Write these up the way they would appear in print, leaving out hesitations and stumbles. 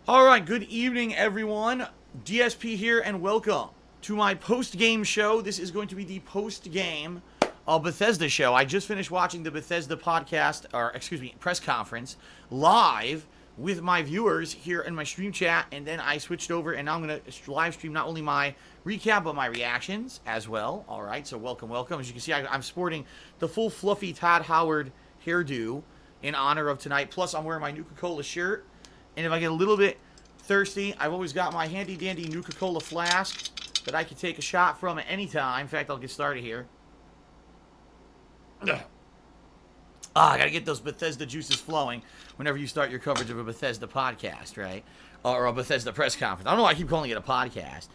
Alright, good evening everyone. DSP here and welcome to my post-game show. This is going to be the post-game Bethesda show. I just finished watching the Bethesda podcast, or excuse me, press conference, live with my viewers here in my stream chat, and then I switched over and now I'm going to live stream not only my recap, but my reactions as well. Alright, so welcome. As you can see, I'm sporting the full fluffy Todd Howard hairdo in honor of tonight, plus I'm wearing my Nuka-Cola shirt. And if I get a little bit thirsty, I've always got my handy-dandy Nuka-Cola flask that I can take a shot from at any time. In fact, I'll get started here. I gotta get those Bethesda juices flowing whenever you start your coverage of a Bethesda podcast, right? Or a Bethesda press conference. I don't know why I keep calling it a podcast.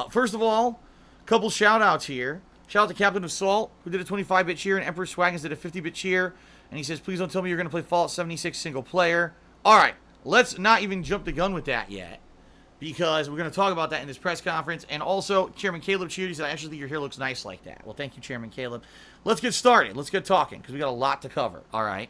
First of all, a couple shout-outs here. Shout out to Captain of Salt, who did a 25-bit cheer, and Emperor Swaggins did a 50-bit cheer. And he says, please don't tell me you're going to play Fallout 76 single player. Alright. Let's not even jump the gun with that yet, because we're going to talk about that in this press conference. And also, Chairman Caleb cheered. He said, I actually think your hair looks nice like that. Well, thank you, Chairman Caleb. Let's get started. Let's get talking, because we got a lot to cover. All right.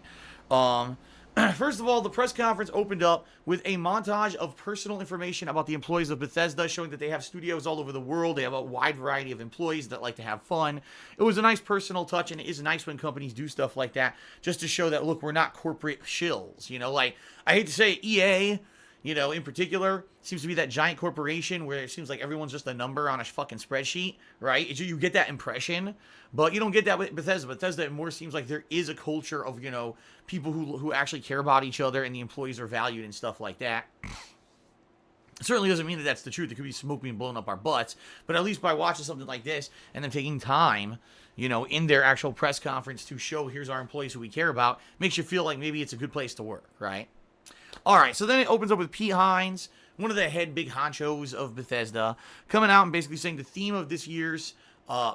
First of all, the press conference opened up with a montage of personal information about the employees of Bethesda, showing that they have studios all over the world. They have a wide variety of employees that like to have fun. It was a nice personal touch, and it is nice when companies do stuff like that, just to show that, look, we're not corporate shills. You know, like, I hate to say EA, you know, in particular, seems to be that giant corporation where it seems like everyone's just a number on a fucking spreadsheet, right? You get that impression, but you don't get that with Bethesda. Bethesda, it more seems like there is a culture of, you know, people who actually care about each other, and the employees are valued and stuff like that. It certainly doesn't mean that that's the truth. There could be smoke being blown up our butts, but at least by watching something like this and then taking time, you know, in their actual press conference to show, here's our employees who we care about, makes you feel like maybe it's a good place to work, right? All right, so then it opens up with Pete Hines, one of the head big honchos of Bethesda, coming out and basically saying the theme of this year's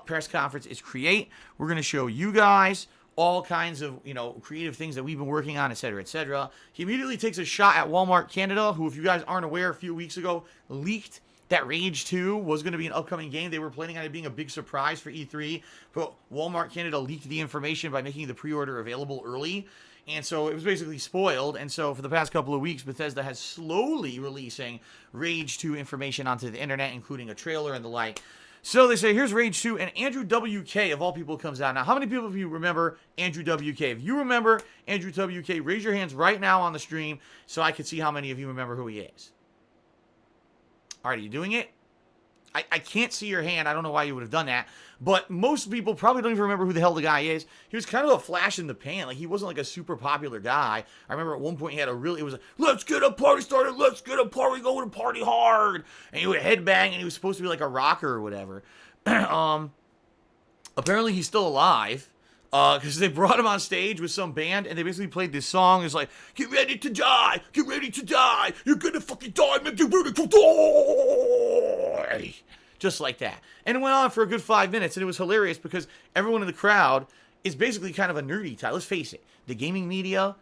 press conference is create. We're going to show you guys all kinds of, you know, creative things that we've been working on, etc., etc. He immediately takes a shot at Walmart Canada, who, if you guys aren't aware, a few weeks ago leaked that Rage 2 was going to be an upcoming game. They were planning on it being a big surprise for E3, but Walmart Canada leaked the information by making the pre-order available early. And so it was basically spoiled. And so for the past couple of weeks, Bethesda has slowly releasing Rage 2 information onto the internet, including a trailer and the like. So they say, here's Rage 2, and Andrew WK, of all people, comes out. Now, how many people of you remember Andrew WK? If you remember Andrew WK, raise your hands right now on the stream so I can see how many of you remember who he is. All right, are you doing it? I can't see your hand. I don't know why you would have done that. But most people probably don't even remember who the hell the guy is. He was kind of a flash in the pan. Like, he wasn't like a super popular guy. I remember at one point he had it was a, let's get a party started, let's get a party going, party hard. And he would headbang, and he was supposed to be like a rocker or whatever. Apparently he's still alive. Because they brought him on stage with some band, and they basically played this song. It's like, get ready to die, you're gonna fucking die, man, get ready to die. Just like that. And it went on for a good 5 minutes, and it was hilarious because everyone in the crowd is basically kind of a nerdy type. Let's face it, the gaming media,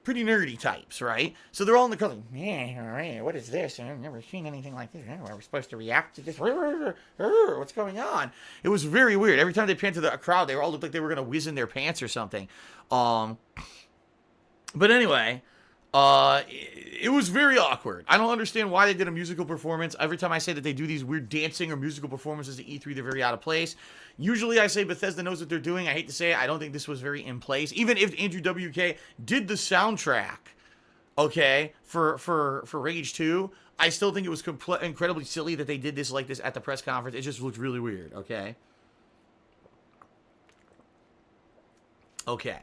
pretty nerdy types, right? So they're all in the crowd like, man, all right, what is this? I've never seen anything like this. Are we supposed to react to this? What's going on? It was very weird. Every time they panned to the crowd, they all looked like they were going to whiz in their pants or something. But anyway, it was very awkward. I don't understand why they did a musical performance. Every time I say that they do these weird dancing or musical performances at E3, they're very out of place. Usually I say Bethesda knows what they're doing. I hate to say it. I don't think this was very in place. Even if Andrew WK did the soundtrack, okay, for Rage 2, I still think it was incredibly silly that they did this like this at the press conference. It just looked really weird, okay? Okay.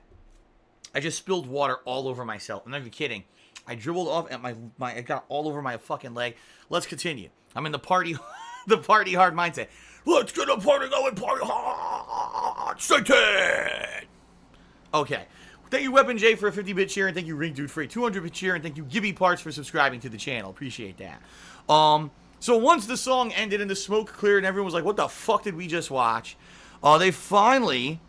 I just spilled water all over myself. I'm not even kidding. I dribbled off at it got all over my fucking leg. Let's continue. I'm in the party hard mindset. Let's get a party going, party hard, Satan! Okay. Thank you, Weapon J, for a 50-bit share, and thank you, Ring Dude, for a 200-bit share, and thank you, Gibby Parts, for subscribing to the channel. Appreciate that. So once the song ended and the smoke cleared and everyone was like, what the fuck did we just watch? They finally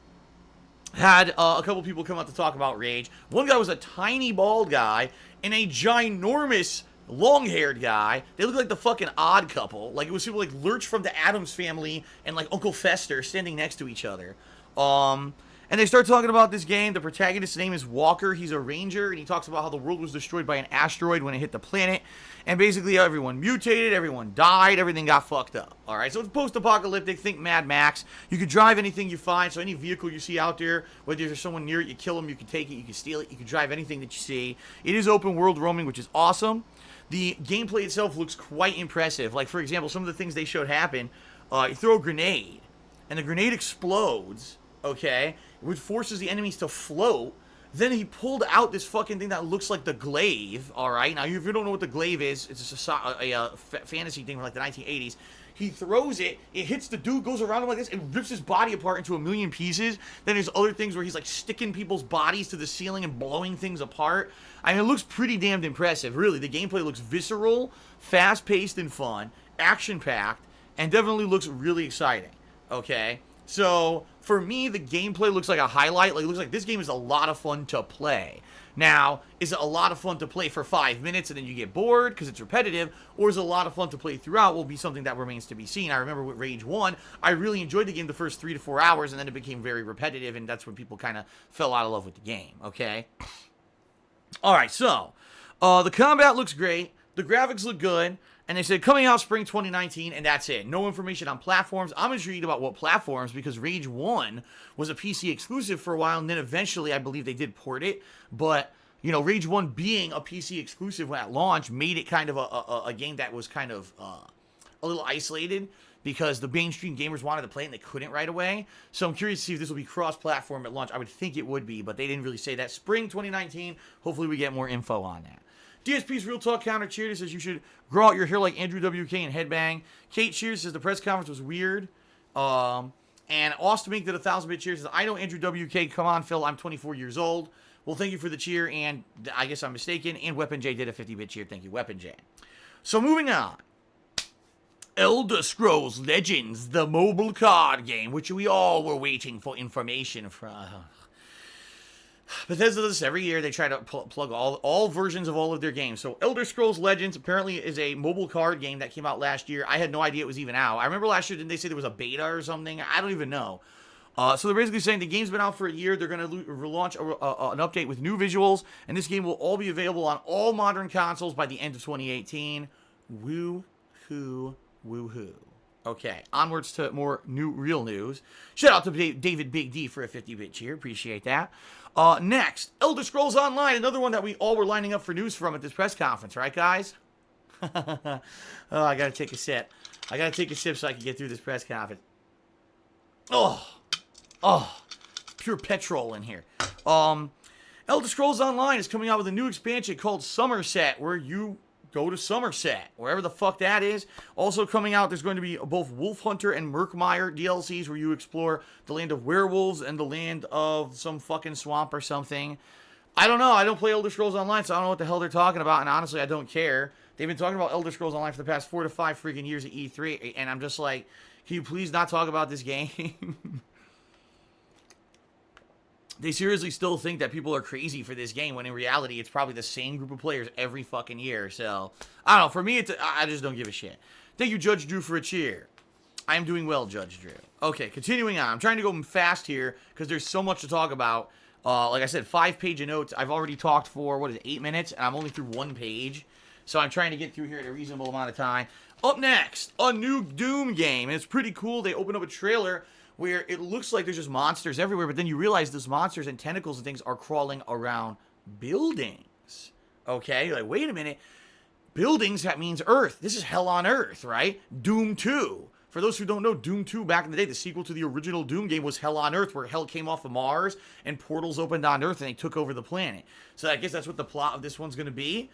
had a couple people come out to talk about Rage. One guy was a tiny bald guy, and a ginormous long-haired guy. They look like the fucking Odd Couple. Like, it was people like Lurch from the Addams Family and like Uncle Fester standing next to each other. And they start talking about this game. The protagonist's name is Walker. He's a ranger, and he talks about how the world was destroyed by an asteroid when it hit the planet. And basically everyone mutated, everyone died, everything got fucked up. Alright, so it's post-apocalyptic. Think Mad Max. You could drive anything you find, so any vehicle you see out there, whether there's someone near it, you kill them, you can take it, you can steal it, you can drive anything that you see. It is open world roaming, which is awesome. The gameplay itself looks quite impressive. Like, for example, some of the things they showed happen, you throw a grenade, and the grenade explodes, okay, which forces the enemies to float. Then he pulled out this fucking thing that looks like the glaive, alright? Now, if you don't know what the glaive is, it's a fantasy thing from like the 1980s. He throws it, it hits the dude, goes around him like this, and rips his body apart into a million pieces. Then there's other things where he's like sticking people's bodies to the ceiling and blowing things apart. I mean, it looks pretty damned impressive, really. The gameplay looks visceral, fast-paced and fun, action-packed, and definitely looks really exciting, okay? So, for me, the gameplay looks like a highlight. Like, it looks like this game is a lot of fun to play. Now, is it a lot of fun to play for 5 minutes and then you get bored because it's repetitive? Or is it a lot of fun to play throughout? Will be something that remains to be seen. I remember with Rage 1, I really enjoyed the game the first 3 to 4 hours, and then it became very repetitive, and that's when people kind of fell out of love with the game, okay? Alright, so, the combat looks great. The graphics look good. And they said, coming out spring 2019, and that's it. No information on platforms. I'm intrigued about what platforms, because Rage 1 was a PC exclusive for a while, and then eventually, I believe they did port it. But, you know, Rage 1 being a PC exclusive at launch made it kind of a game that was kind of a little isolated, because the mainstream gamers wanted to play it, and they couldn't right away. So I'm curious to see if this will be cross-platform at launch. I would think it would be, but they didn't really say that. Spring 2019, hopefully we get more info on that. DSP's Real Talk Counter Cheer says you should grow out your hair like Andrew WK and headbang. Kate Cheers says the press conference was weird. And Austin Mink did 1,000-bit cheer says, I know Andrew WK. Come on, Phil. I'm 24 years old. Well, thank you for the cheer, and I guess I'm mistaken. And Weapon J did a 50-bit cheer. Thank you, Weapon J. So moving on. Elder Scrolls Legends, the mobile card game, which we all were waiting for information from. Bethesda does this every year. They try to plug all versions of all of their games. So Elder Scrolls Legends apparently is a mobile card game that came out last year. I had no idea it was even out. I remember last year, didn't they say there was a beta or something? I don't even know. So they're basically saying the game's been out for a year. They're going to relaunch an update with new visuals, and this game will all be available on all modern consoles by the end of 2018. Woo-hoo, woo-hoo. Okay, onwards to more real news. Shout out to David Big D for a 50-bit cheer. Appreciate that. Next, Elder Scrolls Online, another one that we all were lining up for news from at this press conference, right, guys? Oh, I gotta take a sip. I gotta take a sip so I can get through this press conference. Pure petrol in here. Elder Scrolls Online is coming out with a new expansion called Somerset, where you go to Somerset, wherever the fuck that is. Also coming out, there's going to be both Wolf Hunter and Murkmire DLCs where you explore the land of werewolves and the land of some fucking swamp or something. I don't know. I don't play Elder Scrolls Online, so I don't know what the hell they're talking about, and honestly, I don't care. They've been talking about Elder Scrolls Online for the past 4 to 5 freaking years at E3, and I'm just like, can you please not talk about this game? They seriously still think that people are crazy for this game, when in reality, it's probably the same group of players every fucking year. So, I don't know. For me, I just don't give a shit. Thank you, Judge Drew, for a cheer. I am doing well, Judge Drew. Okay, continuing on. I'm trying to go fast here, because there's so much to talk about. Like I said, 5-page of notes. I've already talked for, 8 minutes? And I'm only through 1 page. So I'm trying to get through here in a reasonable amount of time. Up next, a new Doom game. And it's pretty cool. They opened up a trailer where it looks like there's just monsters everywhere, but then you realize those monsters and tentacles and things are crawling around buildings. Okay? You're like, wait a minute. Buildings, that means Earth. This is hell on Earth, right? Doom 2. For those who don't know, Doom 2, back in the day, the sequel to the original Doom game was Hell on Earth, where hell came off of Mars and portals opened on Earth and they took over the planet. So I guess that's what the plot of this one's going to be.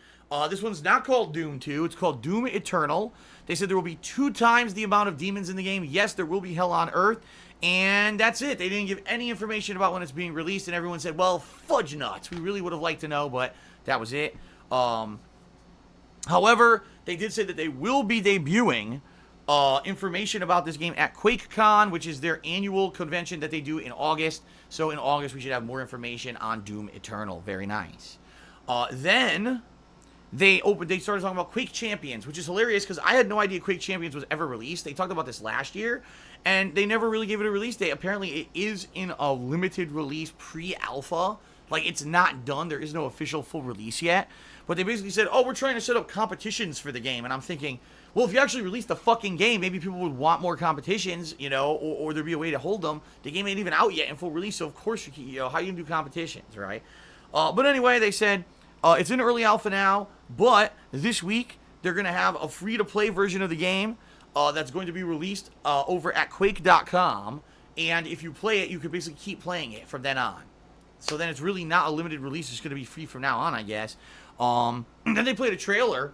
This one's not called Doom 2. It's called Doom Eternal. They said there will be 2 times the amount of demons in the game. Yes, there will be hell on Earth. And that's it. They didn't give any information about when it's being released, and everyone said, well, fudge nuts. We really would have liked to know, but that was it. However, they did say that they will be debuting information about this game at QuakeCon, which is their annual convention that they do in August. So in August, we should have more information on Doom Eternal. Very nice. Then, they started talking about Quake Champions, which is hilarious because I had no idea Quake Champions was ever released. They talked about this last year, and they never really gave it a release date. Apparently, it is in a limited release pre-alpha. Like, it's not done. There is no official full release yet. But they basically said, oh, we're trying to set up competitions for the game. And I'm thinking, well, if you actually release the fucking game, maybe people would want more competitions, you know, or there'd be a way to hold them. The game ain't even out yet in full release, so of course, you know, how you can do competitions, right? But anyway, they said, it's in early alpha now, but this week, they're going to have a free-to-play version of the game that's going to be released over at Quake.com. And if you play it, you can basically keep playing it from then on. So then it's really not a limited release. It's going to be free from now on, I guess. Then they played a trailer.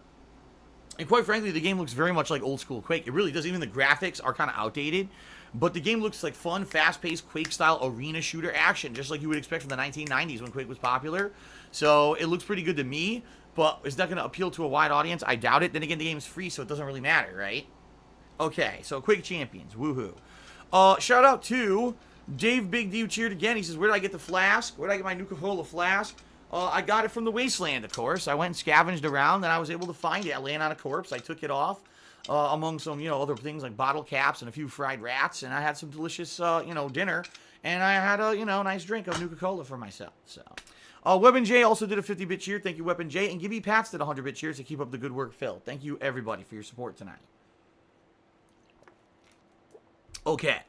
And quite frankly, the game looks very much like old school Quake. It really does. Even the graphics are kind of outdated. But the game looks like fun, fast-paced, Quake-style arena shooter action, just like you would expect from the 1990s when Quake was popular. So it looks pretty good to me. But is that going to appeal to a wide audience? I doubt it. Then again, the game's free, so it doesn't really matter, right? Okay, so Quake Champions. Woohoo. Shout out to Dave Big D, who cheered again. He says, where did I get the flask? Where did I get my Nuka-Cola flask? I got it from the Wasteland, of course. I went and scavenged around, and I was able to find it. I laying on a corpse. I took it off among some, you know, other things like bottle caps and a few fried rats, and I had some delicious, you know, dinner. And I had a, you know, nice drink of Nuka-Cola for myself. So, Weapon J also did a 50-bit cheer. Thank you, Weapon J. And Gibby Pats did 100-bit cheers to keep up the good work, Phil. Thank you, everybody, for your support tonight. Okay.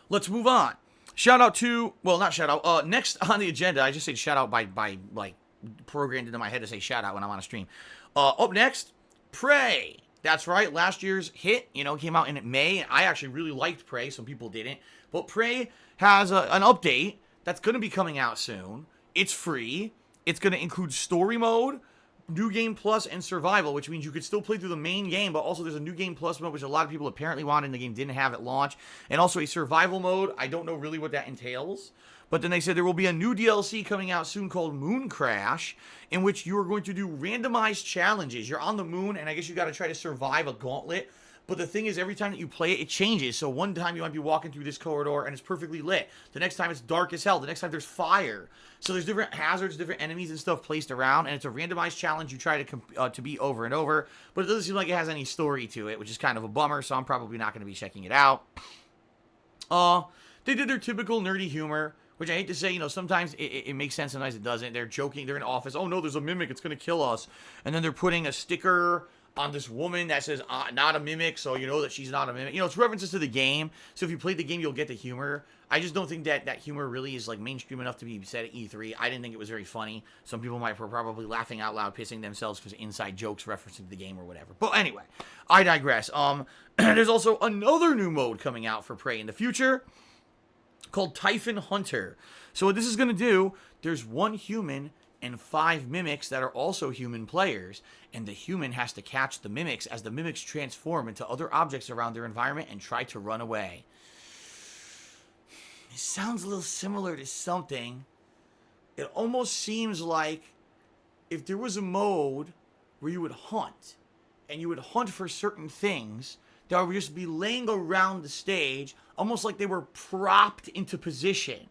Let's move on. Shout out to, well, not shout out, next on the agenda, I just said shout out by like, programmed into my head to say shout out when I'm on a stream. Up next, Prey. That's right, last year's hit, you know, came out in May. I actually really liked Prey, some people didn't. But Prey has an update that's going to be coming out soon. It's free. It's going to include story mode, New Game Plus, and survival, which means you could still play through the main game, but also there's a New Game Plus mode, which a lot of people apparently wanted, and the game didn't have at launch, and also a survival mode. I don't know really what that entails, but then they said there will be a new DLC coming out soon called Moon Crash, in which you are going to do randomized challenges. You're on the moon, and I guess you got to try to survive a gauntlet. But the thing is, every time that you play it, it changes. So one time you might be walking through this corridor and it's perfectly lit. The next time it's dark as hell. The next time there's fire. So there's different hazards, different enemies and stuff placed around. And it's a randomized challenge you try to beat over and over. But it doesn't seem like it has any story to it, which is kind of a bummer. So I'm probably not going to be checking it out. They did their typical nerdy humor, which I hate to say, you know, sometimes it makes sense, sometimes it doesn't. They're joking. They're in office. Oh, no, there's a mimic. It's going to kill us. And then they're putting a sticker on this woman that says, not a mimic, so you know that she's not a mimic. You know, it's references to the game, so if you played the game, you'll get the humor. I just don't think that humor really is, like, mainstream enough to be said at E3. I didn't think it was very funny. Some people were probably laughing out loud, pissing themselves because inside jokes referencing the game or whatever. But anyway, I digress. There's also another new mode coming out for Prey in the future called Typhon Hunter. So what this is going to do, there's one human and 5 mimics that are also human players, and the human has to catch the mimics as the mimics transform into other objects around their environment and try to run away. It sounds a little similar to something. It almost seems like if there was a mode where you would hunt, and you would hunt for certain things that would just be laying around the stage, almost like they were propped into position.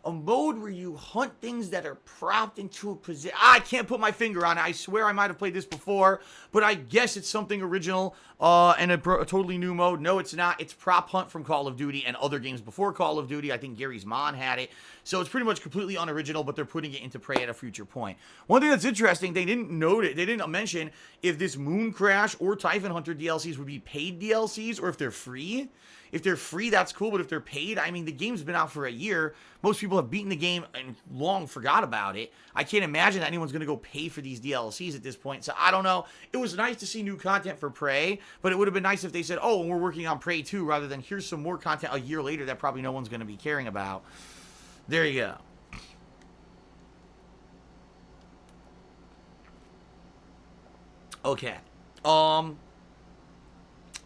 A mode where you hunt things that are propped into a position. I can't put my finger on it. I swear I might have played this before, but I guess it's something original and a totally new mode. No, it's not. It's Prop Hunt from Call of Duty and other games before Call of Duty. I think Gary's Mon had it. So it's pretty much completely unoriginal, but they're putting it into Prey at a future point. One thing that's interesting, they didn't note it. They didn't mention if this Moon Crash or Typhon Hunter DLCs would be paid DLCs or if they're free. If they're free, that's cool, but if they're paid, I mean, the game's been out for a year. Most people have beaten the game and long forgot about it. I can't imagine that anyone's going to go pay for these DLCs at this point, so I don't know. It was nice to see new content for Prey, but it would have been nice if they said, oh, we're working on Prey 2, rather than here's some more content a year later that probably no one's going to be caring about. There you go. Okay.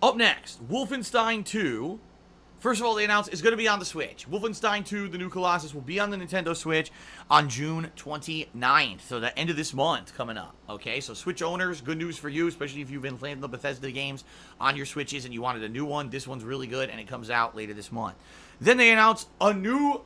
Up next, Wolfenstein 2. First of all, they announced it's going to be on the Switch. Wolfenstein 2, the new Colossus, will be on the Nintendo Switch on June 29th. So the end of this month coming up. Okay, so Switch owners, good news for you, especially if you've been playing the Bethesda games on your Switches and you wanted a new one. This one's really good, and it comes out later this month. Then they announced a new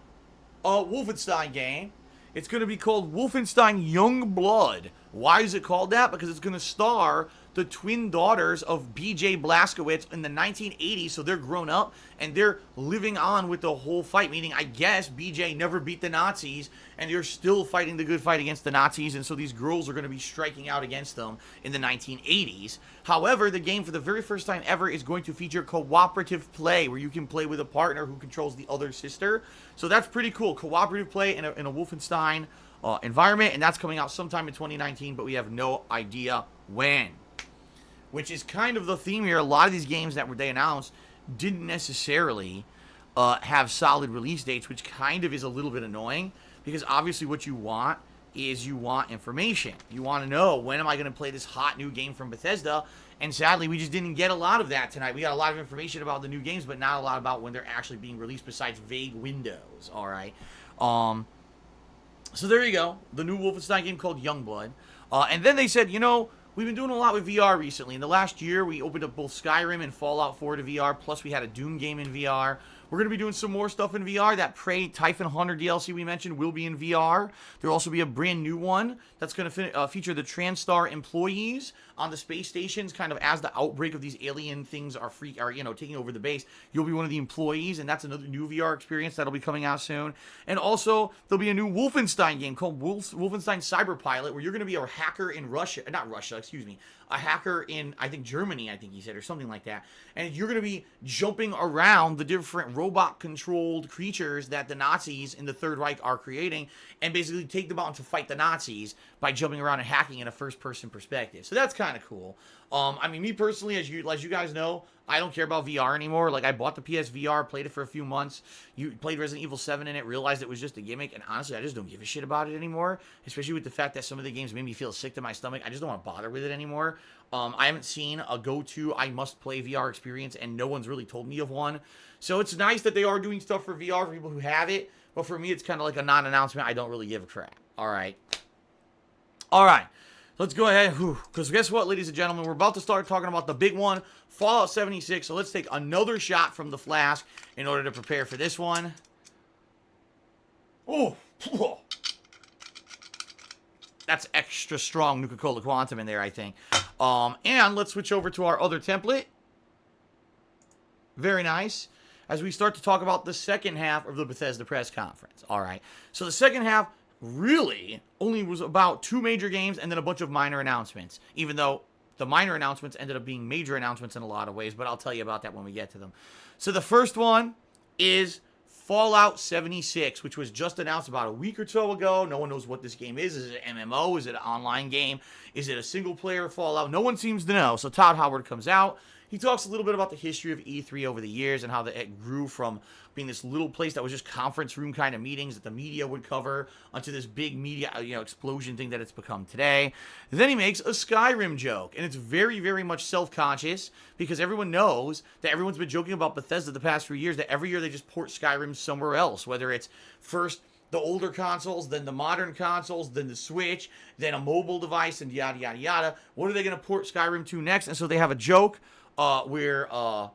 Wolfenstein game. It's going to be called Wolfenstein Young Blood Why is it called that? Because it's going to star the twin daughters of B.J. Blazkowicz in the 1980s, so they're grown up, and they're living on with the whole fight, meaning I guess B.J. never beat the Nazis, and they're still fighting the good fight against the Nazis, and so these girls are going to be striking out against them in the 1980s. However, the game for the very first time ever is going to feature cooperative play, where you can play with a partner who controls the other sister, so that's pretty cool. Cooperative play in a Wolfenstein environment, and that's coming out sometime in 2019, but we have no idea when. Which is kind of the theme here. A lot of these games that they announced didn't necessarily have solid release dates, which kind of is a little bit annoying, because obviously what you want is you want information. You want to know, when am I going to play this hot new game from Bethesda? And sadly, we just didn't get a lot of that tonight. We got a lot of information about the new games, but not a lot about when they're actually being released besides vague windows, all right? So there you go. The new Wolfenstein game called Youngblood. And then they said, you know, we've been doing a lot with VR recently. In the last year, we opened up both Skyrim and Fallout 4 to VR, plus we had a Doom game in VR. We're going to be doing some more stuff in VR. That Prey Typhon Hunter DLC we mentioned will be in VR. There'll also be a brand new one that's going to feature the TranStar employees on the space stations, kind of as the outbreak of these alien things are taking over the base. You'll be one of the employees, and that's another new VR experience that'll be coming out soon. And also, there'll be a new Wolfenstein game called Wolfenstein Cyberpilot, where you're going to be a hacker in a hacker in, I think, Germany, I think he said, or something like that. And you're going to be jumping around the different robot-controlled creatures that the Nazis in the Third Reich are creating, and basically take them out to fight the Nazis by jumping around and hacking in a first-person perspective. So that's kind of cool. I mean, me personally, as you guys know, I don't care about VR anymore. Like, I bought the PSVR, played it for a few months. You played Resident Evil 7 in it, realized it was just a gimmick, and honestly, I just don't give a shit about it anymore, especially with the fact that some of the games made me feel sick to my stomach. I just don't want to bother with it anymore. I haven't seen a go-to, I must-play VR experience, and no one's really told me of one. So it's nice that they are doing stuff for VR for people who have it, but for me, it's kind of like a non-announcement. I don't really give a crap. All right. Let's go ahead, because guess what, ladies and gentlemen? We're about to start talking about the big one, Fallout 76. So let's take another shot from the flask in order to prepare for this one. Oh, that's extra strong Nuka-Cola Quantum in there, I think. And let's switch over to our other template. Very nice. As we start to talk about the second half of the Bethesda press conference. All right. So the second half really only was about 2 major games and then a bunch of minor announcements, even though the minor announcements ended up being major announcements in a lot of ways, but I'll tell you about that when we get to them. So the first one is Fallout 76, which was just announced about a week or so ago. No one knows what this game is. Is it an MMO? Is it an online game? Is it a single-player Fallout? No one seems to know. So Todd Howard comes out. He talks a little bit about the history of E3 over the years and how it grew from being this little place that was just conference room kind of meetings that the media would cover onto this big media explosion thing that it's become today. Then he makes a Skyrim joke, and it's very, very much self-conscious because everyone knows that everyone's been joking about Bethesda the past few years, that every year they just port Skyrim somewhere else, whether it's first the older consoles, then the modern consoles, then the Switch, then a mobile device, and yada, yada, yada. What are they going to port Skyrim to next? And so they have a joke where, God,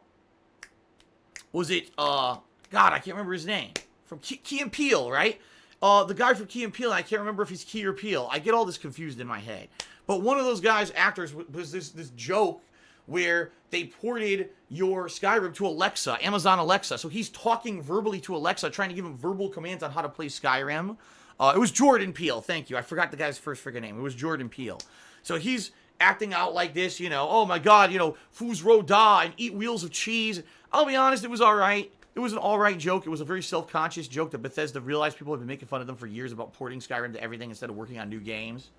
I can't remember his name. From Key and Peele, right? The guy from Key and Peele, I can't remember if he's Key or Peele. I get all this confused in my head. But one of those guys, actors, was this joke where they ported your Skyrim to Alexa, Amazon Alexa. So he's talking verbally to Alexa, trying to give him verbal commands on how to play Skyrim. It was Jordan Peele, thank you. I forgot the guy's first freaking name. It was Jordan Peele. So he's acting out like this, oh my God, fools roll da and eat wheels of cheese. I'll be honest, it was all right. It was an all right joke. It was a very self-conscious joke that Bethesda realized people have been making fun of them for years about porting Skyrim to everything instead of working on new games.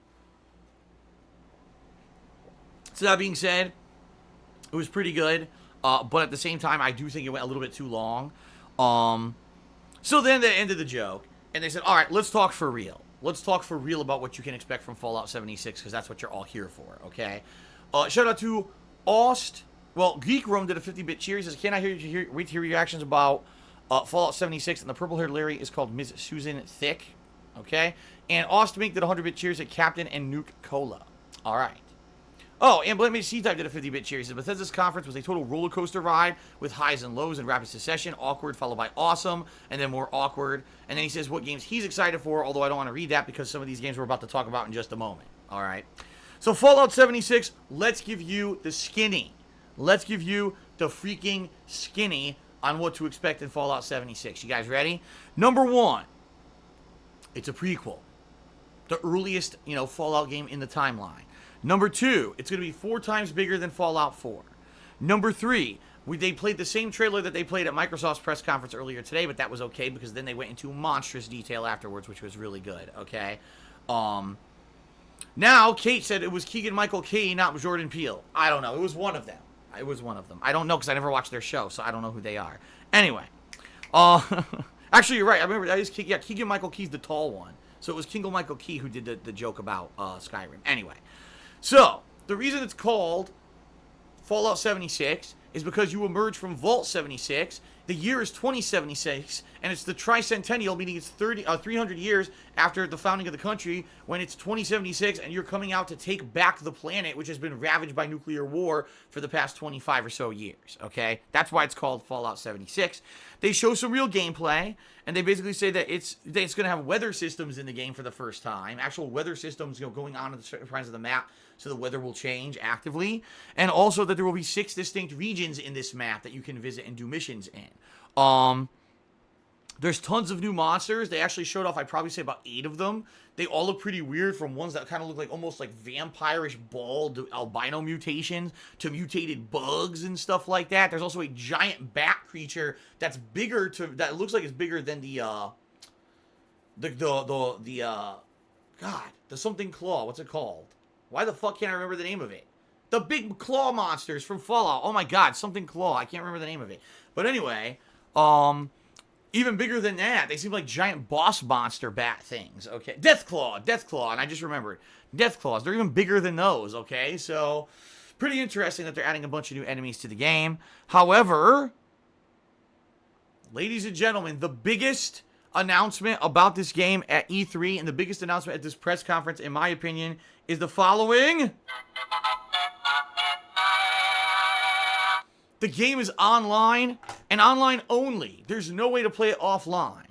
So that being said, it was pretty good. But at the same time, I do think it went a little bit too long. So then they ended the joke, and they said, all right, let's talk for real. Let's talk for real about what you can expect from Fallout 76, because that's what you're all here for, okay? Shout out to Aust. Well, Geek Room did a 50-bit cheer. He says, can I wait to hear your reactions about Fallout 76? And the purple-haired Larry is called Ms. Susan Thick, okay? And Aust Mink did 100-bit cheers at Captain and Nuke Cola. All right. Oh, and Blame C-Type did a 50-bit cheer. He says, Bethesda's conference was a total roller coaster ride with highs and lows in rapid succession. Awkward followed by awesome, and then more awkward. And then he says what games he's excited for, although I don't want to read that because some of these games we're about to talk about in just a moment. All right. So Fallout 76, let's give you the skinny. Let's give you the freaking skinny on what to expect in Fallout 76. You guys ready? Number one, it's a prequel. The earliest, Fallout game in the timeline. Number two, it's going to be 4 times bigger than Fallout 4. Number three, they played the same trailer that they played at Microsoft's press conference earlier today, but that was okay because then they went into monstrous detail afterwards, which was really good, okay? Now, Kate said it was Keegan-Michael Key, not Jordan Peele. I don't know. It was one of them. I don't know because I never watched their show, so I don't know who they are. Anyway. Actually, you're right. I remember, Keegan-Michael Key's the tall one. So it was Keegan-Michael Key who did the joke about Skyrim. Anyway. So, the reason it's called Fallout 76 is because you emerge from Vault 76. The year is 2076, and it's the tricentennial, meaning it's 300 years after the founding of the country, when it's 2076, and you're coming out to take back the planet, which has been ravaged by nuclear war for the past 25 or so years, okay? That's why it's called Fallout 76. They show some real gameplay, and they basically say that it's going to have weather systems in the game for the first time, actual weather systems going on in certain parts of the map, so the weather will change actively, and also that there will be 6 distinct regions in this map that you can visit and do missions in. There's tons of new monsters. They actually showed off, I'd probably say about 8 of them. They all look pretty weird, from ones that kind of look like almost like vampirish bald albino mutations to mutated bugs and stuff like that. There's also a giant bat creature that looks like it's bigger than the something claw. What's it called? Why the fuck can't I remember the name of it? The big claw monsters from Fallout. Oh my god, something claw. I can't remember the name of it. But anyway, even bigger than that, they seem like giant boss monster bat things, okay? Deathclaw, and I just remembered. Deathclaws, they're even bigger than those, okay? So, pretty interesting that they're adding a bunch of new enemies to the game. However, ladies and gentlemen, the biggest announcement about this game at E3 and the biggest announcement at this press conference, in my opinion, is the following. The game is online, and online only. There's no way to play it offline.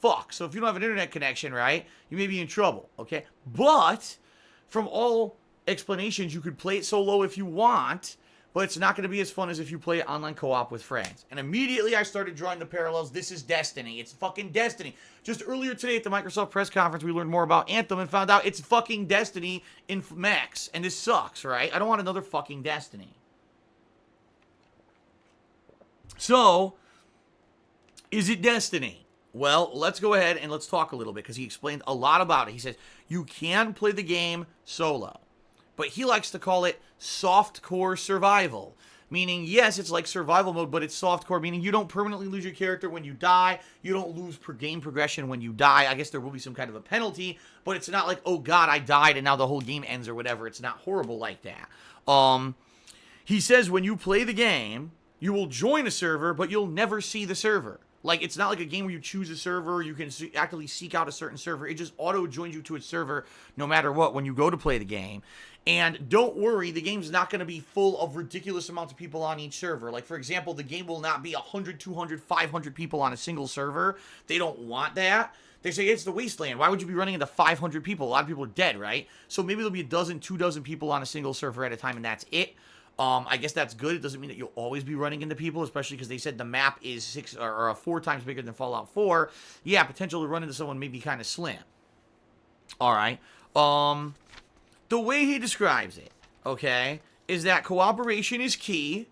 Fuck. So if you don't have an internet connection, right, you may be in trouble, okay? But, from all explanations, you could play it solo if you want, but it's not going to be as fun as if you play it online co-op with friends. And immediately I started drawing the parallels. This is Destiny. It's fucking Destiny. Just earlier today at the Microsoft press conference, we learned more about Anthem and found out it's fucking Destiny in Max. And this sucks, right? I don't want another fucking Destiny. So, is it Destiny? Well, let's go ahead and let's talk a little bit, because he explained a lot about it. He says, you can play the game solo, but he likes to call it softcore survival. Meaning, yes, it's like survival mode, but it's softcore, meaning you don't permanently lose your character when you die. You don't lose game progression when you die. I guess there will be some kind of a penalty, but it's not like, oh god, I died and now the whole game ends or whatever. It's not horrible like that. He says when you play the game, you will join a server, but you'll never see the server. Like, it's not like a game where you choose a server, you can actively seek out a certain server. It just auto-joins you to its server no matter what when you go to play the game. And don't worry, the game's not going to be full of ridiculous amounts of people on each server. Like, for example, the game will not be 100, 200, 500 people on a single server. They don't want that. They say, it's the wasteland. Why would you be running into 500 people? A lot of people are dead, right? So maybe there'll be 2 dozen people on a single server at a time, and that's it. I guess that's good. It doesn't mean that you'll always be running into people, especially because they said the map is 6 or 4 times bigger than Fallout 4. Yeah, potential to run into someone may be kind of slim. All right. The way he describes it, okay, is that cooperation is key.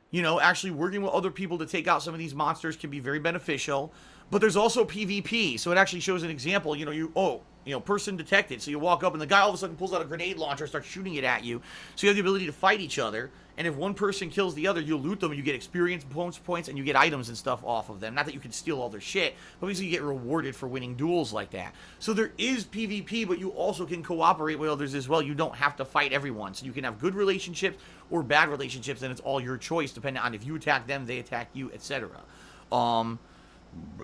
You know, actually working with other people to take out some of these monsters can be very beneficial. But there's also PvP, so it actually shows an example. Person detected. So you walk up and the guy all of a sudden pulls out a grenade launcher and starts shooting it at you. So you have the ability to fight each other. And if one person kills the other, you'll loot them and you get experience points and you get items and stuff off of them. Not that you can steal all their shit, but basically you get rewarded for winning duels like that. So there is PvP, but you also can cooperate with others as well. You don't have to fight everyone. So you can have good relationships or bad relationships, and it's all your choice depending on if you attack them, they attack you, etc.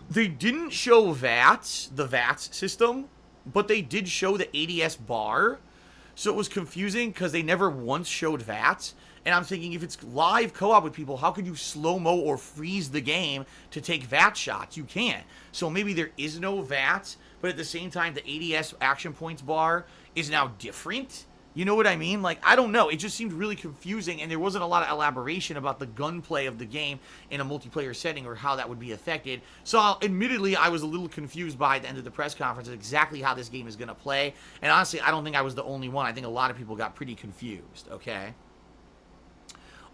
They didn't show the VATS system, but they did show the ADS bar. So it was confusing because they never once showed VATS. And I'm thinking, if it's live co-op with people, how could you slow-mo or freeze the game to take VAT shots? You can't. So maybe there is no VATS, but at the same time, the ADS action points bar is now different. You know what I mean? Like, I don't know. It just seemed really confusing, and there wasn't a lot of elaboration about the gunplay of the game in a multiplayer setting or how that would be affected. So, admittedly, I was a little confused by the end of the press conference exactly how this game is going to play. And honestly, I don't think I was the only one. I think a lot of people got pretty confused, okay?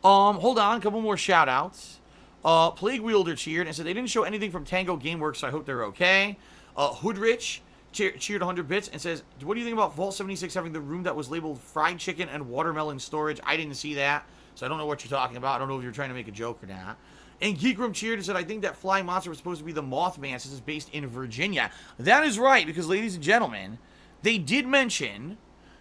Hold on. A couple more shout-outs. Plague Wielder cheered and said they didn't show anything from Tango Gameworks, so I hope they're okay. Hoodrich cheered 100 bits and says, what do you think about Vault 76 having the room that was labeled fried chicken and watermelon storage? I didn't see that, so I don't know what you're talking about. I don't know if you're trying to make a joke or not. And Geek Room cheered and said, I think that flying monster was supposed to be the Mothman since it's based in Virginia. That is right, because ladies and gentlemen, they did mention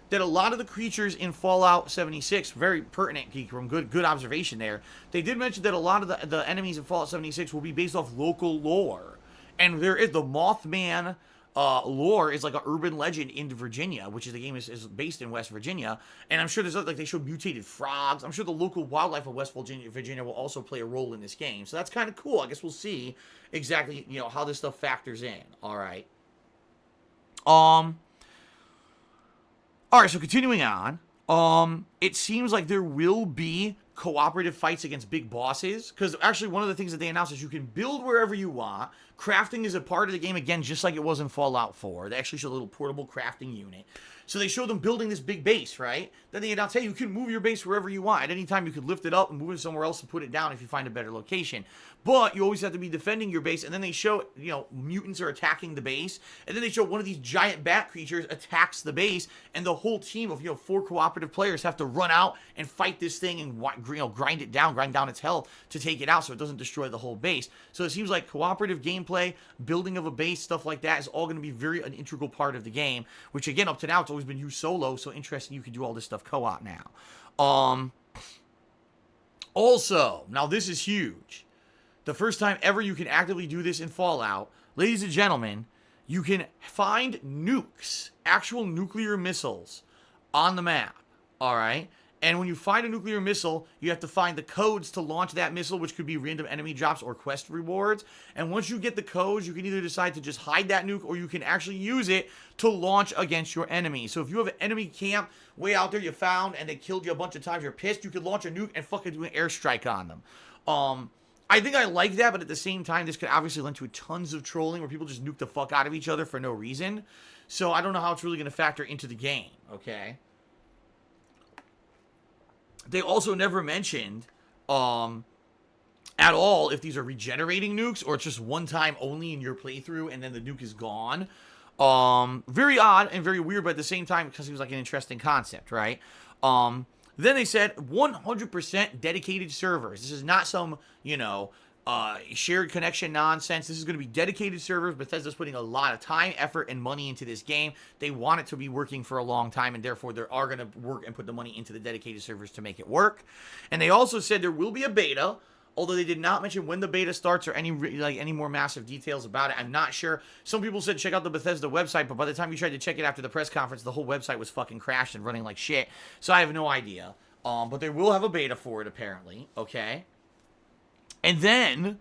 that a lot of the creatures in Fallout 76, very pertinent, Geek Room, good observation there. They did mention that a lot of the enemies in Fallout 76 will be based off local lore. And there is the Mothman lore is like an urban legend in Virginia, which is the game is based in West Virginia. And I'm sure there's like they showed mutated frogs. I'm sure the local wildlife of West Virginia will also play a role in this game. So that's kind of cool. I guess we'll see exactly, you know, how this stuff factors in. All right. All right, so continuing on, it seems like there will be cooperative fights against big bosses, because actually one of the things that they announced is you can build wherever you want. Crafting is a part of the game, again, just like it was in Fallout 4. They actually showed a little portable crafting unit. So they showed them building this big base, right? Then they announced, hey, you can move your base wherever you want. At any time, you could lift it up and move it somewhere else and put it down if you find a better location. But you always have to be defending your base. And then they show, you know, mutants are attacking the base. And then they show one of these giant bat creatures attacks the base. And the whole team of, 4 cooperative players have to run out and fight this thing and, grind down its health to take it out so it doesn't destroy the whole base. So it seems like cooperative gameplay, building of a base, stuff like that is all going to be an integral part of the game. Which, again, up to now, it's always been used solo. So interesting, you can do all this stuff co-op now. Also, now this is huge. The first time ever you can actively do this in Fallout, ladies and gentlemen, you can find nukes, actual nuclear missiles, on the map, all right? And when you find a nuclear missile, you have to find the codes to launch that missile, which could be random enemy drops or quest rewards. And once you get the codes, you can either decide to just hide that nuke, or you can actually use it to launch against your enemy. So if you have an enemy camp way out there you found, and they killed you a bunch of times, you're pissed, you could launch a nuke and fucking do an airstrike on them. I think I like that, but at the same time, this could obviously lend to tons of trolling where people just nuke the fuck out of each other for no reason. So I don't know how it's really going to factor into the game, okay? They also never mentioned at all if these are regenerating nukes or it's just one time only in your playthrough and then the nuke is gone. Very odd and very weird, but at the same time, because it was like an interesting concept, right? Then they said 100% dedicated servers. This is not some, shared connection nonsense. This is going to be dedicated servers. Bethesda's putting a lot of time, effort, and money into this game. They want it to be working for a long time, and therefore they are going to work and put the money into the dedicated servers to make it work. And they also said there will be a beta, although they did not mention when the beta starts or any more massive details about it. I'm not sure. Some people said check out the Bethesda website, but by the time you tried to check it after the press conference, the whole website was fucking crashed and running like shit. So I have no idea. But they will have a beta for it, apparently. Okay. And then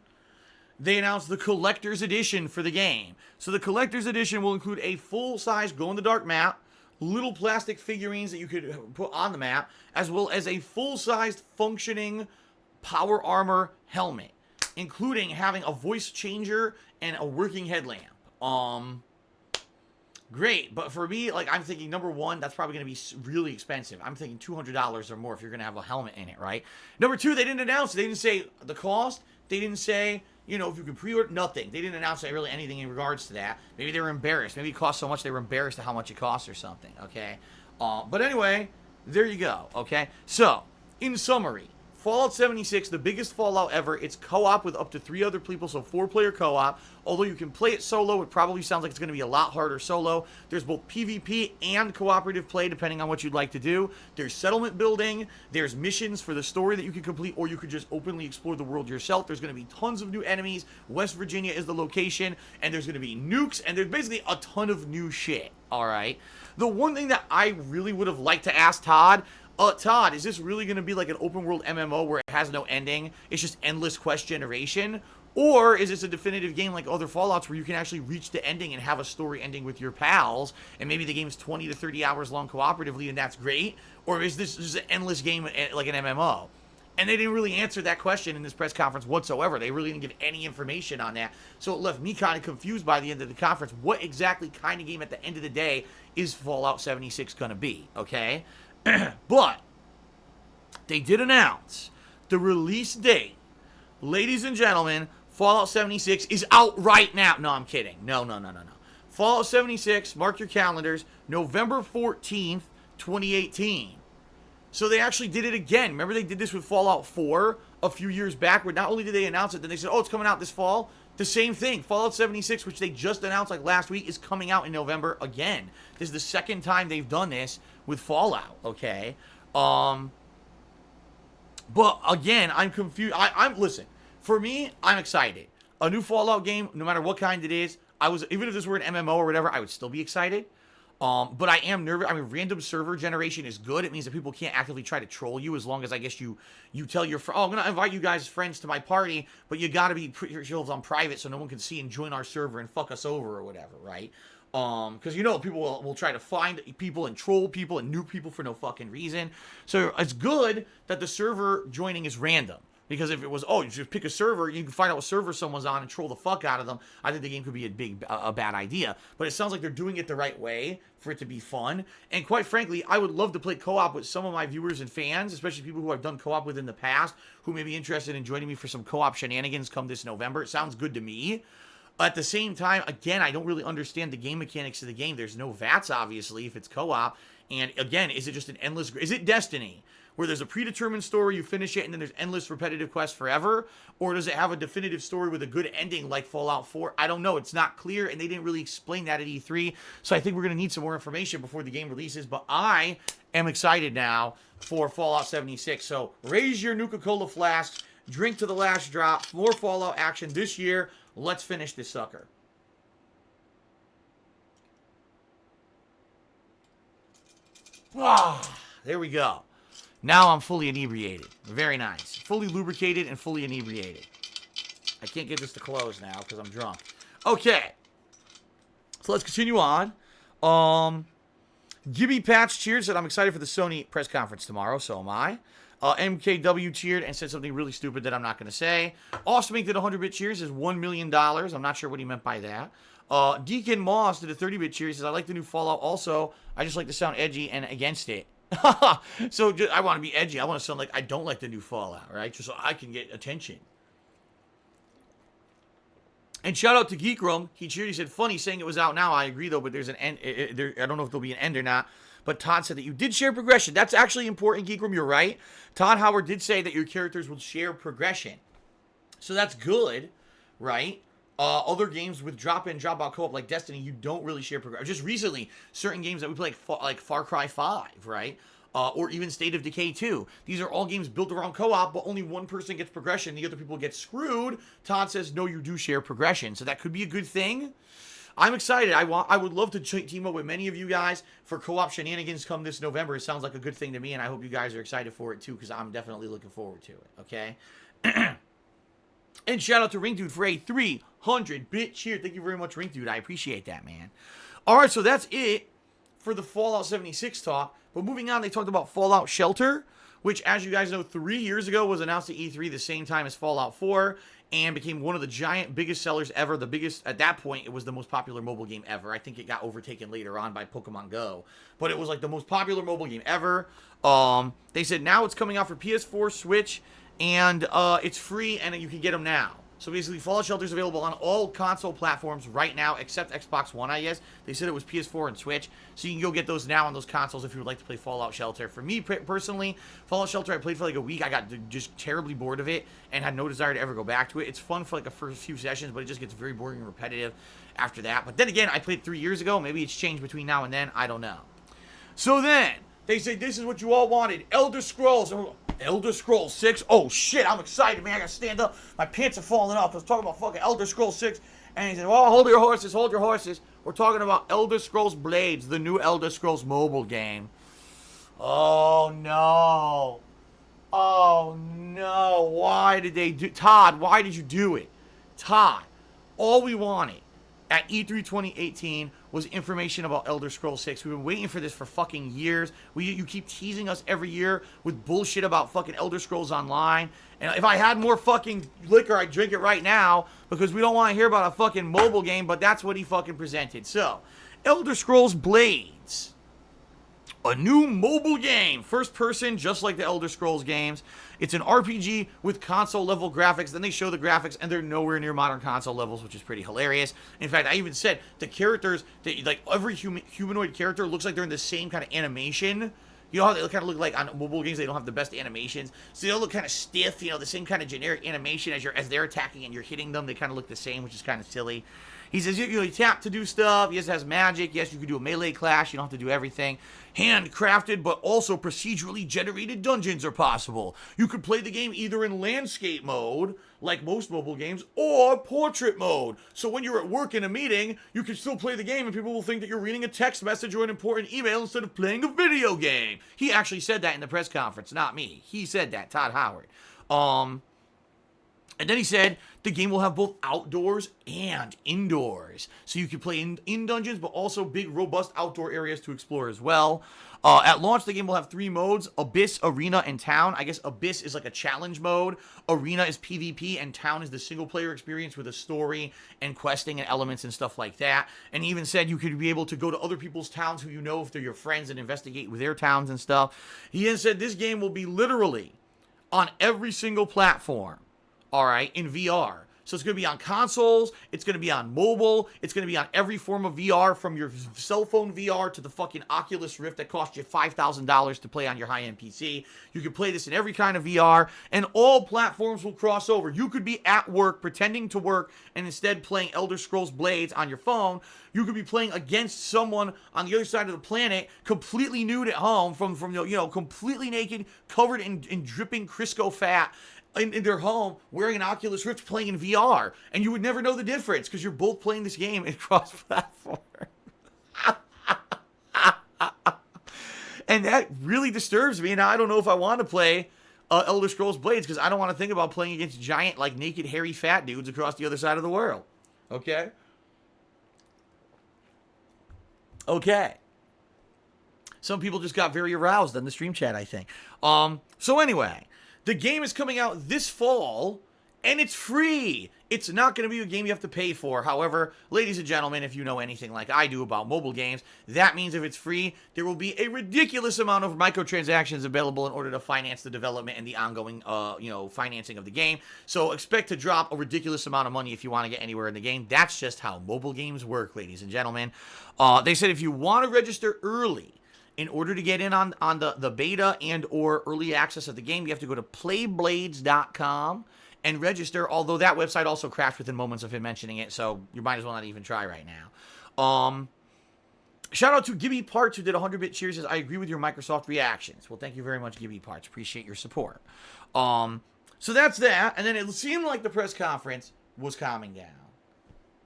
they announced the Collector's Edition for the game. So the Collector's Edition will include a full-size glow-in-the-dark map, little plastic figurines that you could put on the map, as well as a full-sized functioning power armor helmet, including having a voice changer and a working headlamp. Great, but for me, I'm thinking, number one, that's probably going to be really expensive. I'm thinking $200 or more if you're going to have a helmet in it, right? Number two, they didn't announce. They didn't say the cost. They didn't say, if you could pre-order, nothing. They didn't announce really anything in regards to that. Maybe they were embarrassed. Maybe it cost so much they were embarrassed at how much it costs or something, okay? But anyway, there you go, okay? So, in summary, Fallout 76, the biggest Fallout ever. It's co-op with up to 3 other people, so 4-player co-op. Although you can play it solo, it probably sounds like it's going to be a lot harder solo. There's both PvP and cooperative play, depending on what you'd like to do. There's settlement building. There's missions for the story that you can complete, or you could just openly explore the world yourself. There's going to be tons of new enemies. West Virginia is the location, and there's going to be nukes, and there's basically a ton of new shit, all right? The one thing that I really would have liked to ask Todd, Todd, is this really going to be like an open world MMO where it has no ending? It's just endless quest generation? Or is this a definitive game like other Fallouts where you can actually reach the ending and have a story ending with your pals, and maybe the game's 20 to 30 hours long cooperatively, and that's great? Or is this just an endless game like an MMO? And they didn't really answer that question in this press conference whatsoever. They really didn't give any information on that. So it left me kind of confused by the end of the conference. What exactly kind of game at the end of the day is Fallout 76 going to be, okay? But they did announce the release date. Ladies and gentlemen, Fallout 76 is out right now. No, I'm kidding. No. Fallout 76, mark your calendars, November 14th, 2018. So they actually did it again. Remember they did this with Fallout 4 a few years back, where not only did they announce it, then they said, oh, it's coming out this fall. The same thing. Fallout 76, which they just announced like last week, is coming out in November again. This is the second time they've done this with Fallout, okay? But again, I'm confused. Listen, for me, I'm excited. A new Fallout game, no matter what kind it is, even if this were an MMO or whatever, I would still be excited. But I am nervous. I mean, random server generation is good. It means that people can't actively try to troll you, as long as I guess you tell your friend, oh, I'm going to invite you guys friends to my party, but you got to put yourselves on private so no one can see and join our server and fuck us over or whatever, right? Because people will try to find people and troll people and nuke people for no fucking reason. So it's good that the server joining is random. Because if it was, you just pick a server, you can find out what server someone's on and troll the fuck out of them, I think the game could be a bad idea. But it sounds like they're doing it the right way for it to be fun. And quite frankly, I would love to play co-op with some of my viewers and fans, especially people who I've done co-op with in the past, who may be interested in joining me for some co-op shenanigans come this November. It sounds good to me. At the same time, again, I don't really understand the game mechanics of the game. There's no VATS, obviously, if it's co-op. And again, is it just an endless... Is it Destiny, where there's a predetermined story, you finish it, and then there's endless repetitive quests forever? Or does it have a definitive story with a good ending like Fallout 4? I don't know. It's not clear, and they didn't really explain that at E3. So I think we're going to need some more information before the game releases. But I am excited now for Fallout 76. So raise your Nuka-Cola flask, drink to the last drop, more Fallout action this year. Let's finish this sucker. There we go. Now I'm fully inebriated. Very nice. Fully lubricated and fully inebriated. I can't get this to close now because I'm drunk. Okay. So let's continue on. Gibby Patch cheered, said, I'm excited for the Sony press conference tomorrow. So am I. MKW cheered and said something really stupid that I'm not going to say. Awesome did 100-bit cheers, is $1 million. I'm not sure what he meant by that. Deacon Moss did a 30-bit cheer. He says, I like the new Fallout also. I just like to sound edgy and against it. So I want to be edgy. I want to sound like I don't like the new Fallout, right? Just so I can get attention. And shout out to Geek Room. He cheered. He said, funny saying it was out now. I agree, though, but there's an end. I don't know if there'll be an end or not. But Todd said that you did share progression. That's actually important, Geek Room. You're right. Todd Howard did say that your characters will share progression. So that's good, right? Other games with drop-in, drop-out co-op like Destiny, you don't really share progression. Just recently, certain games that we play like Far Cry 5, right? Or even State of Decay 2. These are all games built around co-op, but only one person gets progression. The other people get screwed. Todd says, no, you do share progression. So that could be a good thing. I'm excited. I would love to team up with many of you guys for co-op shenanigans come this November. It sounds like a good thing to me, and I hope you guys are excited for it too, because I'm definitely looking forward to it, okay? And shout out to Ring Dude for a 300-bit cheer. Thank you very much, Ring Dude. I appreciate that, man. All right, so that's it for the Fallout 76 talk. But moving on, they talked about Fallout Shelter, which, as you guys know, 3 years ago was announced at E3 the same time as Fallout 4 and became one of the biggest sellers ever. The biggest, at that point, it was the most popular mobile game ever. I think it got overtaken later on by Pokemon Go. But it was like the most popular mobile game ever. They said now it's coming out for PS4, Switch, and it's free, and you can get them now. So basically, Fallout Shelter is available on all console platforms right now, except Xbox One, I guess. They said it was PS4 and Switch, so you can go get those now on those consoles if you would like to play Fallout Shelter. For me, personally, Fallout Shelter, I played for like a week. I got just terribly bored of it and had no desire to ever go back to it. It's fun for like the first few sessions, but it just gets very boring and repetitive after that. But then again, I played 3 years ago. Maybe it's changed between now and then. I don't know. So then, they say this is what you all wanted. Elder Scrolls 6. Oh shit, I'm excited, man. I gotta stand up. My pants are falling off. I was talking about fucking Elder Scrolls 6. And he said, well, hold your horses, hold your horses. We're talking about Elder Scrolls Blades, the new Elder Scrolls mobile game. Oh no. Oh no. Why did they do... Todd, why did you do it? Todd, all we wanted at E3 2018 was information about Elder Scrolls 6. We've been waiting for this for fucking years. You keep teasing us every year with bullshit about fucking Elder Scrolls Online. And if I had more fucking liquor, I'd drink it right now, because we don't want to hear about a fucking mobile game, but that's what he fucking presented. So, Elder Scrolls Blades. A new mobile game. First person, just like the Elder Scrolls games. It's an RPG with console-level graphics. Then they show the graphics, and they're nowhere near modern console levels, which is pretty hilarious. In fact, I even said the characters, like every humanoid character looks like they're in the same kind of animation. You know how they kind of look like on mobile games, they don't have the best animations. So they all look kind of stiff, you know, the same kind of generic animation as they're attacking and you're hitting them. They kind of look the same, which is kind of silly. He says you tap to do stuff. Yes, it has magic. Yes, you can do a melee clash. You don't have to do everything. Handcrafted, but also procedurally generated dungeons are possible. You could play the game either in landscape mode, like most mobile games, or portrait mode. So when you're at work in a meeting, you can still play the game and people will think that you're reading a text message or an important email instead of playing a video game. He actually said that in the press conference, not me. He said that, Todd Howard. And then he said the game will have both outdoors and indoors. So you can play in dungeons, but also big, robust outdoor areas to explore as well. At launch, the game will have 3 modes: Abyss, Arena, and Town. I guess Abyss is like a challenge mode. Arena is PvP, and Town is the single-player experience with a story and questing and elements and stuff like that. And he even said you could be able to go to other people's towns who you know if they're your friends and investigate with their towns and stuff. He then said this game will be literally on every single platform. All right, in VR. So it's going to be on consoles, it's going to be on mobile, it's going to be on every form of VR, from your cell phone VR to the fucking Oculus Rift that costs you $5,000 to play on your high-end PC. You can play this in every kind of VR, and all platforms will cross over. You could be at work, pretending to work, and instead playing Elder Scrolls Blades on your phone. You could be playing against someone on the other side of the planet, completely nude at home, from completely naked, covered in dripping Crisco fat, in their home, wearing an Oculus Rift, playing in VR, and you would never know the difference because you're both playing this game in cross-platform. And that really disturbs me. Now I don't know if I want to play Elder Scrolls Blades because I don't want to think about playing against giant, like, naked, hairy, fat dudes across the other side of the world. Okay. Some people just got very aroused on the stream chat, I think. So anyway. The game is coming out this fall, and it's free. It's not going to be a game you have to pay for. However, ladies and gentlemen, if you know anything like I do about mobile games, that means if it's free, there will be a ridiculous amount of microtransactions available in order to finance the development and the ongoing, financing of the game. So expect to drop a ridiculous amount of money if you want to get anywhere in the game. That's just how mobile games work, ladies and gentlemen. They said if you want to register early, in order to get in on the beta and or early access of the game, you have to go to playblades.com and register, although that website also crashed within moments of him mentioning it, so you might as well not even try right now. Shout out to Gibby Parts, who did 100-bit cheers, says, I agree with your Microsoft reactions. Well, thank you very much, Gibby Parts. Appreciate your support. So that's that, and then it seemed like the press conference was calming down.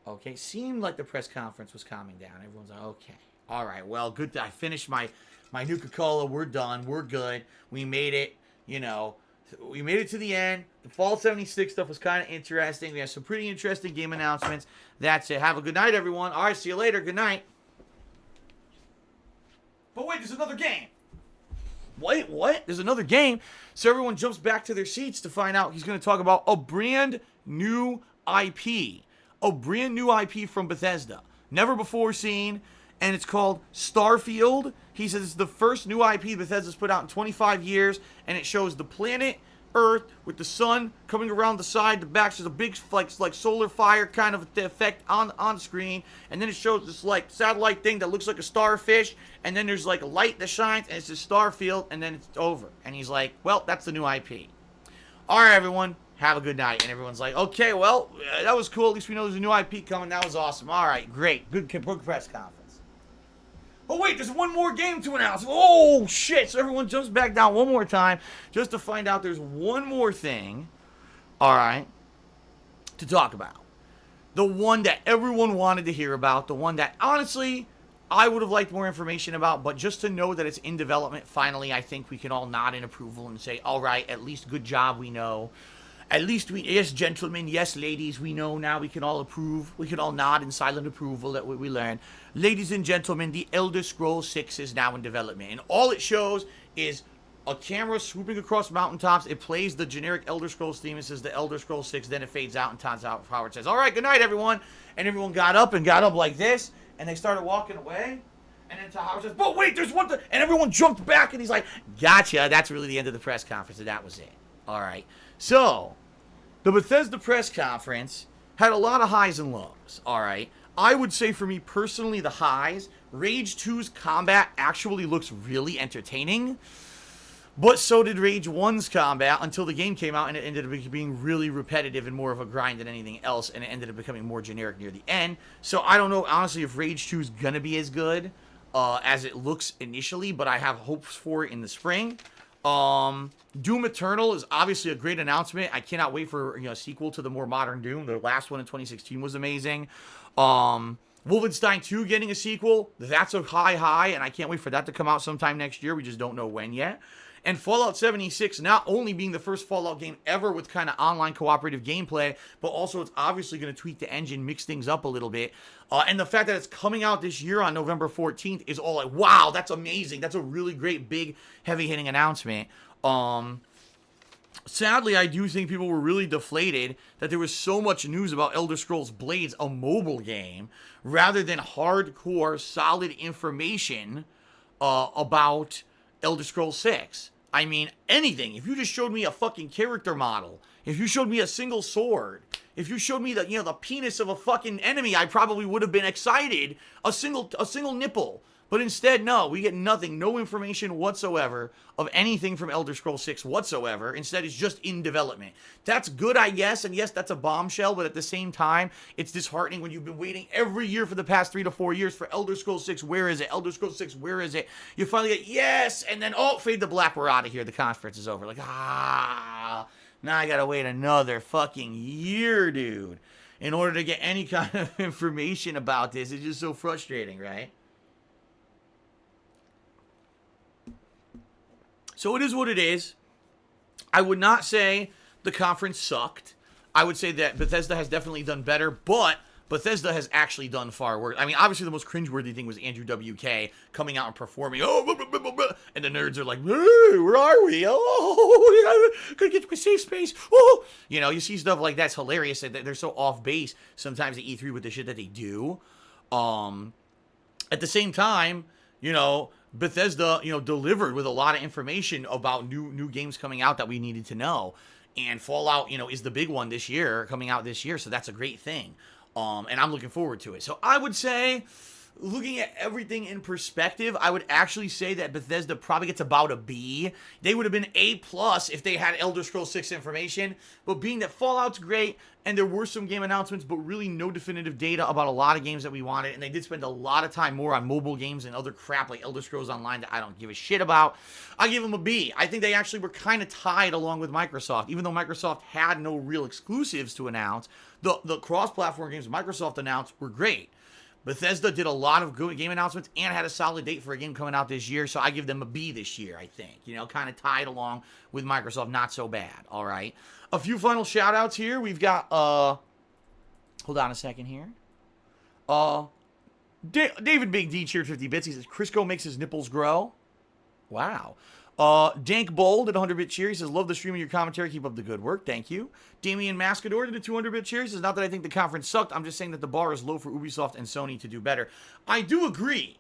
Okay, seemed like the press conference was calming down. Everyone's like, okay. All right, well, good. I finished my Nuka-Cola. We're done. We're good. We made it, we made it to the end. The Fall 76 stuff was kind of interesting. We have some pretty interesting game announcements. That's it. Have a good night, everyone. All right, see you later. Good night. But wait, there's another game. Wait, what? There's another game. So everyone jumps back to their seats to find out he's going to talk about a brand new IP. A brand new IP from Bethesda. Never before seen. And it's called Starfield. He says it's the first new IP Bethesda's put out in 25 years, and it shows the planet Earth with the sun coming around the side, the back. So there's a big, like solar fire kind of effect on screen, and then it shows this like satellite thing that looks like a starfish, and then there's like a light that shines, and it's a Starfield, and then it's over. And he's like, well, that's the new IP. All right, everyone. Have a good night. And everyone's like, okay, well, that was cool. At least we know there's a new IP coming. That was awesome. All right, great. Good press conference. Oh, wait, there's one more game to announce. Oh, shit. So everyone jumps back down one more time just to find out there's one more thing, all right, to talk about. The one that everyone wanted to hear about. The one that, honestly, I would have liked more information about. But just to know that it's in development, finally, I think we can all nod in approval and say, all right, at least good job, we know. At least we, yes, gentlemen, yes, ladies, we know now. We can all approve. We can all nod in silent approval at what we learned. Ladies and gentlemen, the Elder Scrolls 6 is now in development, and all it shows is a camera swooping across mountaintops. It plays the generic Elder Scrolls theme. It says the Elder Scrolls 6. Then it fades out, and Todd Howard says, "All right, good night, everyone." And everyone got up like this, and they started walking away. And then Todd Howard says, "But wait, there's one thing." And everyone jumped back, and he's like, "Gotcha. That's really the end of the press conference, and that was it." All right. So, the Bethesda press conference had a lot of highs and lows. All right. I would say for me personally, the highs, Rage 2's combat actually looks really entertaining. But so did Rage 1's combat until the game came out, and it ended up being really repetitive and more of a grind than anything else, and it ended up becoming more generic near the end. So I don't know, honestly, if Rage 2 is going to be as good as it looks initially, but I have hopes for it in the spring. Doom Eternal is obviously a great announcement. I cannot wait for a sequel to the more modern Doom. The last one in 2016 was amazing. Wolfenstein 2 getting a sequel, that's a high, and I can't wait for that to come out sometime next year. We just don't know when yet. And Fallout 76 not only being the first Fallout game ever with kind of online cooperative gameplay, but also it's obviously going to tweak the engine, mix things up a little bit. And the fact that it's coming out this year on November 14th is all like, wow, that's amazing. That's a really great, big, heavy-hitting announcement. Sadly, I do think people were really deflated that there was so much news about Elder Scrolls Blades, a mobile game, rather than hardcore, solid information about Elder Scrolls 6. I mean, anything. If you just showed me a fucking character model, if you showed me a single sword, if you showed me the penis of a fucking enemy, I probably would have been excited. A single nipple. But instead, no, we get nothing, no information whatsoever of anything from Elder Scrolls 6 whatsoever. Instead, it's just in development. That's good, I guess, and yes, that's a bombshell, but at the same time, it's disheartening when you've been waiting every year for the past 3 to 4 years for Elder Scrolls 6, where is it? Elder Scrolls 6, where is it? You finally get, yes, and then, oh, fade to black, we're out of here, the conference is over. Like, now I gotta wait another fucking year, dude, in order to get any kind of information about this. It's just so frustrating, right? So it is what it is. I would not say the conference sucked. I would say that Bethesda has definitely done better, but Bethesda has actually done far worse. I mean, obviously the most cringeworthy thing was Andrew WK coming out and performing, and the nerds are like, hey, where are we? Oh, gotta get to a safe space. Oh, you see stuff like that's hilarious. That they're so off base sometimes at E3 with the shit that they do. At the same time, Bethesda, delivered with a lot of information about new games coming out that we needed to know. And Fallout, is the big one this year, coming out this year. So that's a great thing. And I'm looking forward to it. So I would say, looking at everything in perspective, I would actually say that Bethesda probably gets about a B. They would have been A+ if they had Elder Scrolls 6 information. But being that Fallout's great, and there were some game announcements, but really no definitive data about a lot of games that we wanted, and they did spend a lot of time more on mobile games and other crap like Elder Scrolls Online that I don't give a shit about, I give them a B. I think they actually were kind of tied along with Microsoft. Even though Microsoft had no real exclusives to announce, the cross-platform games Microsoft announced were great. Bethesda did a lot of good game announcements and had a solid date for a game coming out this year, so I give them a B this year, I think. Kind of tied along with Microsoft, not so bad, all right? A few final shout-outs here. We've got, hold on a second here. David Big D cheered 50 bits. He says, Crisco makes his nipples grow. Wow. Dank Bold at 100-bit cheer. He says, love the stream of your commentary. Keep up the good work. Thank you. Damian Mascador did a 200-bit cheer. He says, not that I think the conference sucked. I'm just saying that the bar is low for Ubisoft and Sony to do better. I do agree.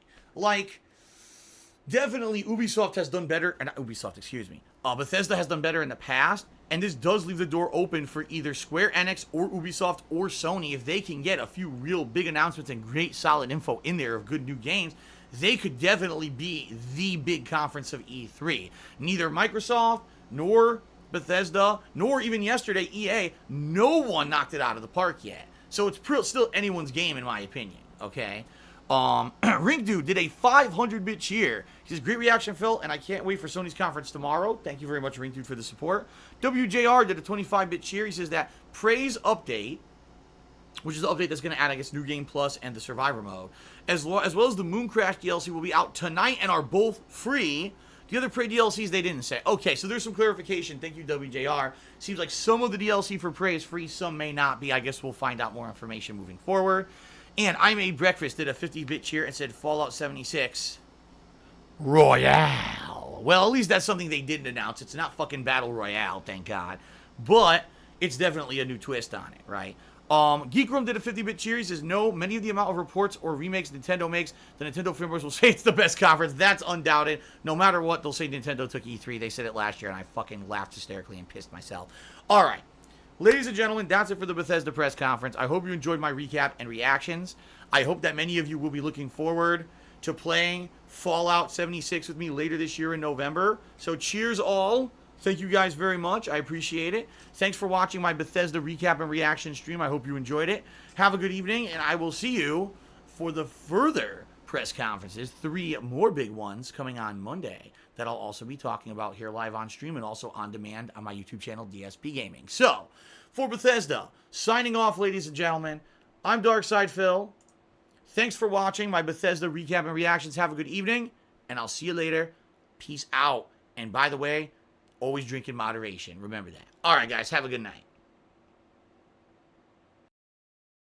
Definitely Ubisoft has done better. Not Ubisoft, excuse me. Bethesda has done better in the past. And this does leave the door open for either Square Enix or Ubisoft or Sony. If they can get a few real big announcements and great solid info in there of good new games, they could definitely be the big conference of E3. Neither Microsoft, nor Bethesda, nor even yesterday EA, no one knocked it out of the park yet. So it's still anyone's game in my opinion, okay? Rink Dude did a 500-bit cheer. He says, great reaction, Phil, and I can't wait for Sony's conference tomorrow. Thank you very much, Rink Dude, for the support. WJR did a 25-bit cheer. He says that Praise Update, which is the update that's going to add, I guess, New Game Plus and the Survivor mode, as well as the Moon Crash DLC will be out tonight and are both free. The other Prey DLCs, they didn't say. Okay, so there's some clarification. Thank you, WJR. Seems like some of the DLC for Prey is free, some may not be. I guess we'll find out more information moving forward. And I Made Breakfast did a 50-bit cheer and said Fallout 76 Royale. Well, at least that's something they didn't announce. It's not fucking Battle Royale, thank God. But it's definitely a new twist on it, right? Geek Room did a 50-bit cheer. He says, no, many of the amount of reports or remakes Nintendo makes, the Nintendo fanboys will say it's the best conference. That's undoubted. No matter what, they'll say Nintendo took E3. They said it last year, and I fucking laughed hysterically and pissed myself. All right. Ladies and gentlemen, that's it for the Bethesda press conference. I hope you enjoyed my recap and reactions. I hope that many of you will be looking forward to playing Fallout 76 with me later this year in November. So cheers all. Thank you guys very much. I appreciate it. Thanks for watching my Bethesda recap and reaction stream. I hope you enjoyed it. Have a good evening, and I will see you for the further press conferences. 3 more big ones coming on Monday that I'll also be talking about here live on stream and also on demand on my YouTube channel, DSPGaming. So, for Bethesda, signing off, ladies and gentlemen, I'm Darkside Phil. Thanks for watching my Bethesda recap and reactions. Have a good evening, and I'll see you later. Peace out. And by the way, always drink in moderation. Remember that. All right, guys. Have a good night.